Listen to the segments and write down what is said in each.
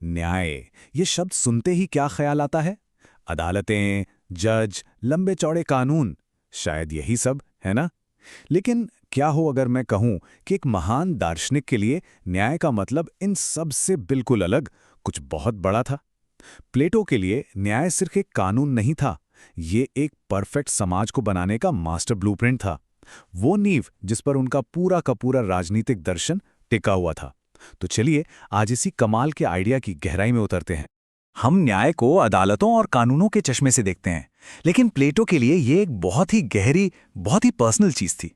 न्याय, ये शब्द सुनते ही क्या ख्याल आता है? अदालतें, जज, लंबे चौड़े कानून, शायद यही सब है ना? लेकिन क्या हो अगर मैं कहूं कि एक महान दार्शनिक के लिए न्याय का मतलब इन सब से बिल्कुल अलग, कुछ बहुत बड़ा था। प्लेटो के लिए न्याय सिर्फ एक कानून नहीं था, ये एक परफेक्ट समाज को बनाने का मास्टर ब्लूप्रिंट था। वो नींव जिस पर उनका पूरा का पूरा राजनीतिक दर्शन टिका हुआ था। तो चलिए आज इसी कमाल के आइडिया की गहराई में उतरते हैं। हम न्याय को अदालतों और कानूनों के चश्मे से देखते हैं, लेकिन प्लेटो के लिए ये एक बहुत ही गहरी, बहुत ही पर्सनल चीज थी।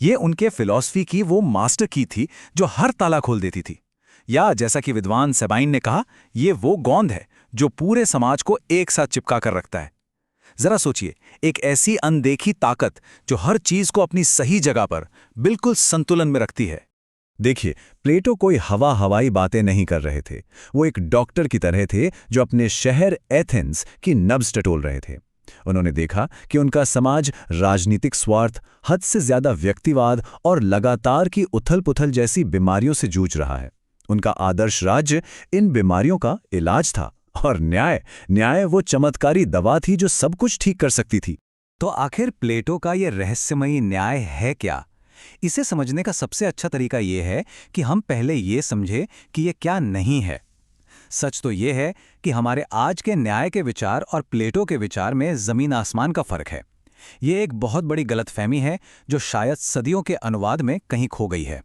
ये उनके फिलॉसफी की वो मास्टर की थी जो हर ताला खोल देती थी। या जैसा कि विद्वान सेबाइन ने कहा, ये वो गोंद है जो पूरे समाज को एक साथ चिपका कर रखता है। जरा सोचिए, एक ऐसी अनदेखी ताकत जो हर चीज को अपनी सही जगह पर बिल्कुल संतुलन में रखती है। देखिए, प्लेटो कोई हवाई बातें नहीं कर रहे थे। वो एक डॉक्टर की तरह थे जो अपने शहर एथेंस की नब्ज टटोल रहे थे। उन्होंने देखा कि उनका समाज राजनीतिक स्वार्थ, हद से ज्यादा व्यक्तिवाद और लगातार की उथल-पुथल जैसी बीमारियों से जूझ रहा है। उनका आदर्श राज्य इन बीमारियों का इलाज था, और न्याय वो चमत्कारी दवा थी जो सब कुछ ठीक कर सकती थी। तो आखिर प्लेटो का ये रहस्यमयी न्याय है क्या? इसे समझने का सबसे अच्छा तरीका ये है कि हम पहले ये समझें कि ये क्या नहीं है। सच तो ये है कि हमारे आज के न्याय के विचार और प्लेटो के विचार में जमीन आसमान का फर्क है। ये एक बहुत बड़ी गलतफहमी है जो शायद सदियों के अनुवाद में कहीं खो गई है।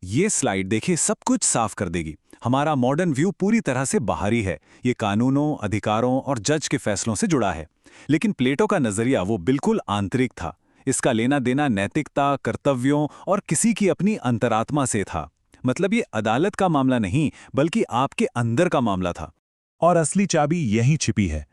ये स्लाइड देखिए, सब कुछ साफ कर देगी। हमारा मॉडर्न व्यू पूरी तरह से बाहरी है, ये कानूनों, अधिकारों और जज के फैसलों से जुड़ा है। लेकिन प्लेटो का नजरिया वो बिल्कुल आंतरिक था। इसका लेना देना नैतिकता, कर्तव्यों और किसी की अपनी अंतरात्मा से था। मतलब ये अदालत का मामला नहीं, बल्कि आपके अंदर का मामला था। और असली चाबी यहीं छिपी है।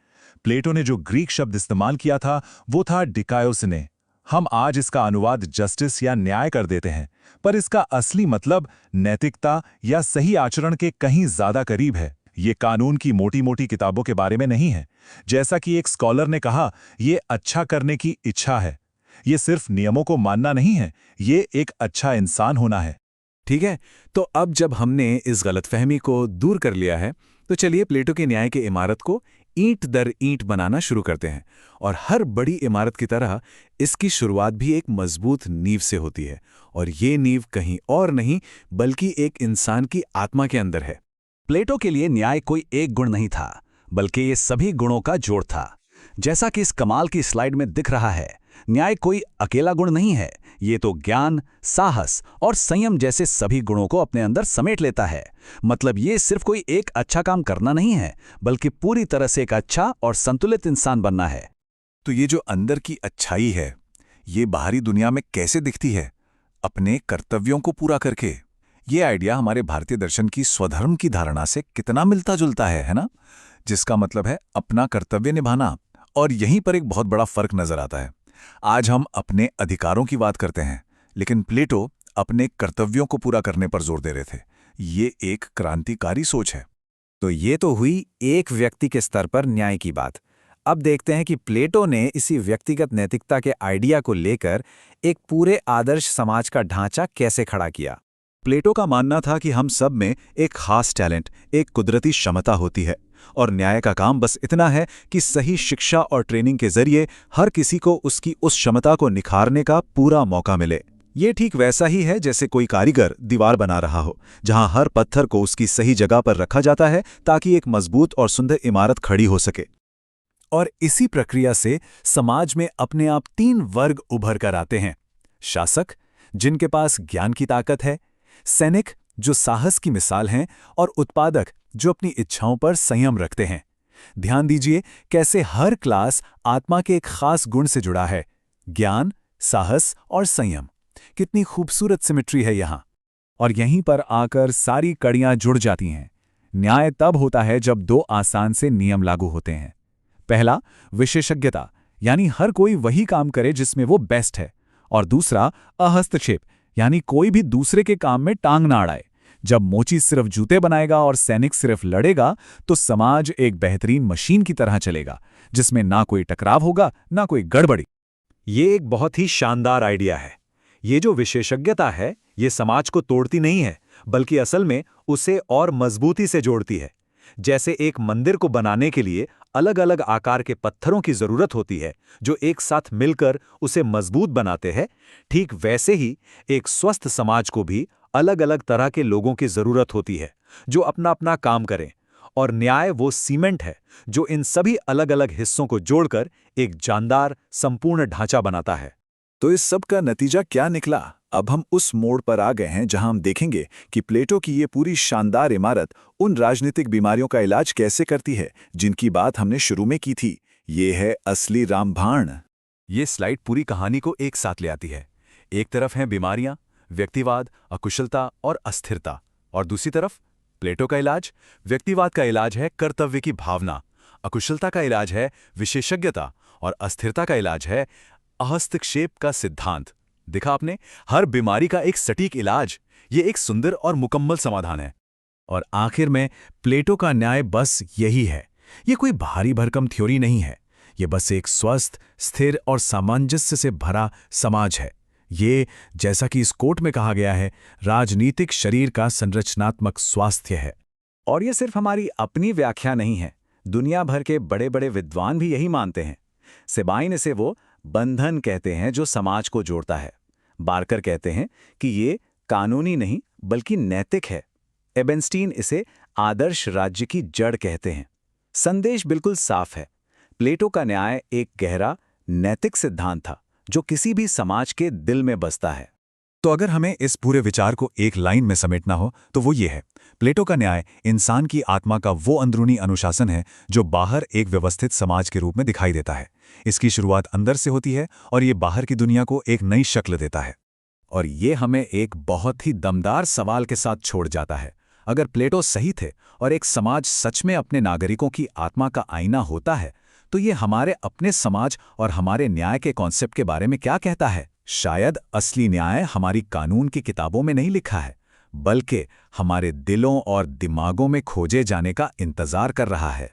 प्लेटो ने जो ग्रीक शब्द इस्तेमाल किया था वो था डिकायोसिने। हम आज इसका अनुवाद जस्टिस या न्याय कर देते हैं, पर इसका असली मतलब नैतिकता या सही आचरण के कहीं ज्यादा करीब है। ये कानून की मोटी मोटी किताबों के बारे में नहीं है। जैसा कि एक स्कॉलर ने कहा, ये अच्छा करने की इच्छा है। ये सिर्फ नियमों को मानना नहीं है, ये एक अच्छा इंसान होना है। ठीक है, तो अब जब हमने इस गलतफहमी को दूर कर लिया है, तो चलिए प्लेटो के न्याय की इमारत को ईंट दर ईंट बनाना शुरू करते हैं। और हर बड़ी इमारत की तरह इसकी शुरुआत भी एक मजबूत नींव से होती है, और ये नींव कहीं और नहीं बल्कि एक इंसान की आत्मा के अंदर है। प्लेटो के लिए न्याय कोई एक गुण नहीं था, बल्कि ये सभी गुणों का जोड़ था। जैसा कि इस कमाल की स्लाइड में दिख रहा है, न्याय कोई अकेला गुण नहीं है। ये तो ज्ञान, साहस और संयम जैसे सभी गुणों को अपने अंदर समेट लेता है। मतलब ये सिर्फ कोई एक अच्छा काम करना नहीं है, बल्कि पूरी तरह से एक अच्छा और संतुलित इंसान बनना है। तो ये जो अंदर की अच्छाई है, ये बाहरी दुनिया में कैसे दिखती है? अपने कर्तव्यों को पूरा करके। ये आइडिया हमारे भारतीय दर्शन की स्वधर्म की धारणा से कितना मिलता जुलता है ना? जिसका मतलब है अपना कर्तव्य निभाना। और यहीं पर एक बहुत बड़ा फर्क नजर आता है। आज हम अपने अधिकारों की बात करते हैं, लेकिन प्लेटो अपने कर्तव्यों को पूरा करने पर जोर दे रहे थे। ये एक क्रांतिकारी सोच है। तो ये तो हुई एक व्यक्ति के स्तर पर न्याय की बात। अब देखते हैं कि प्लेटो ने इसी व्यक्तिगत नैतिकता के आइडिया को लेकर एक पूरे आदर्श समाज का ढांचा कैसे खड़ा किया। प्लेटो का मानना था कि हम सब में एक खास टैलेंट, एक कुदरती क्षमता होती है, और न्याय का काम बस इतना है कि सही शिक्षा और ट्रेनिंग के जरिए हर किसी को उसकी उस क्षमता को निखारने का पूरा मौका मिले। ये ठीक वैसा ही है जैसे कोई कारीगर दीवार बना रहा हो, जहां हर पत्थर को उसकी सही जगह पर रखा जाता है ताकि एक मजबूत और सुंदर इमारत खड़ी हो सके। और इसी प्रक्रिया से समाज में अपने आप 3 वर्ग उभर कर आते हैं। शासक, जिनके पास ज्ञान की ताकत है, सैनिक, जो साहस की मिसाल हैं, और उत्पादक, जो अपनी इच्छाओं पर संयम रखते हैं। ध्यान दीजिए कैसे हर क्लास आत्मा के एक खास गुण से जुड़ा है, ज्ञान, साहस और संयम। कितनी खूबसूरत सिमेट्री है यहाँ। और यहीं पर आकर सारी कड़ियां जुड़ जाती हैं। न्याय तब होता है जब 2 आसान से नियम लागू होते हैं। पहला, विशेषज्ञता, यानी हर कोई वही काम करे जिसमें वो बेस्ट है। और दूसरा, अहस्तक्षेप, यानी कोई भी दूसरे के काम में टांग ना अड़ाए। जब मोची सिर्फ जूते बनाएगा और सैनिक सिर्फ लड़ेगा, तो समाज एक बेहतरीन मशीन की तरह चलेगा, जिसमें ना कोई टकराव होगा, ना कोई गड़बड़ी। ये एक बहुत ही शानदार आइडिया है। ये जो विशेषज्ञता है, ये समाज को तोड़ती नहीं है, बल्कि असल में उसे और मजबूती से जोड़ती है। जैसे एक मंदिर को बनाने के लिए अलग अलग आकार के पत्थरों की जरूरत होती है जो एक साथ मिलकर उसे मजबूत बनाते हैं, ठीक वैसे ही एक स्वस्थ समाज को भी अलग अलग तरह के लोगों की जरूरत होती है जो अपना अपना काम करें। और न्याय वो सीमेंट है जो इन सभी अलग अलग हिस्सों को जोड़कर एक जानदार, संपूर्ण ढांचा बनाता है। तो इस सब का नतीजा क्या निकला? अब हम उस मोड़ पर आ गए हैं जहां हम देखेंगे कि प्लेटो की ये पूरी शानदार इमारत उन राजनीतिक बीमारियों का इलाज कैसे करती है जिनकी बात हमने शुरू में की थी। ये है असली रामबाण। ये स्लाइड पूरी कहानी को एक साथ ले आती है। एक तरफ हैं बीमारियां, व्यक्तिवाद, अकुशलता और अस्थिरता, और दूसरी तरफ प्लेटो का इलाज। व्यक्तिवाद का इलाज है कर्तव्य की भावना, अकुशलता का इलाज है विशेषज्ञता, और अस्थिरता का इलाज है हस्तक्षेप का सिद्धांत। दिखा आपने, हर बीमारी का एक सटीक इलाज। ये एक सुंदर और मुकम्मल समाधान है। और आखिर में प्लेटो का न्याय बस यही है। ये कोई भारी भरकम थ्योरी नहीं है। ये बस एक स्वस्थ, स्थिर और सामंजस्य से भरा समाज है। ये, जैसा कि इस कोट में कहा गया है, राजनीतिक शरीर का संरचनात्मक स्वास्थ्य है। और ये सिर्फ हमारी अपनी व्याख्या नहीं है। दुनिया भर के बड़े बड़े विद्वान भी यही मानते हैं। सेबाइन इसे वो बंधन कहते हैं जो समाज को जोड़ता है। बार्कर कहते हैं कि ये कानूनी नहीं बल्कि नैतिक है। एबेंस्टीन इसे आदर्श राज्य की जड़ कहते हैं। संदेश बिल्कुल साफ है। प्लेटो का न्याय एक गहरा नैतिक सिद्धांत था जो किसी भी समाज के दिल में बसता है। तो अगर हमें इस पूरे विचार को एक लाइन में समेटना हो तो वो ये है, प्लेटो का न्याय इंसान की आत्मा का वो अंदरूनी अनुशासन है जो बाहर एक व्यवस्थित समाज के रूप में दिखाई देता है। इसकी शुरुआत अंदर से होती है और ये बाहर की दुनिया को एक नई शक्ल देता है। और ये हमें एक बहुत ही दमदार सवाल के साथ छोड़ जाता है। अगर प्लेटो सही थे और एक समाज सच में अपने नागरिकों की आत्मा का आईना होता है, तो ये हमारे अपने समाज और हमारे न्याय के कॉन्सेप्ट के बारे में क्या कहता है? शायद असली न्याय हमारी कानून की किताबों में नहीं लिखा है, बल्कि हमारे दिलों और दिमागों में खोजे जाने का इंतजार कर रहा है।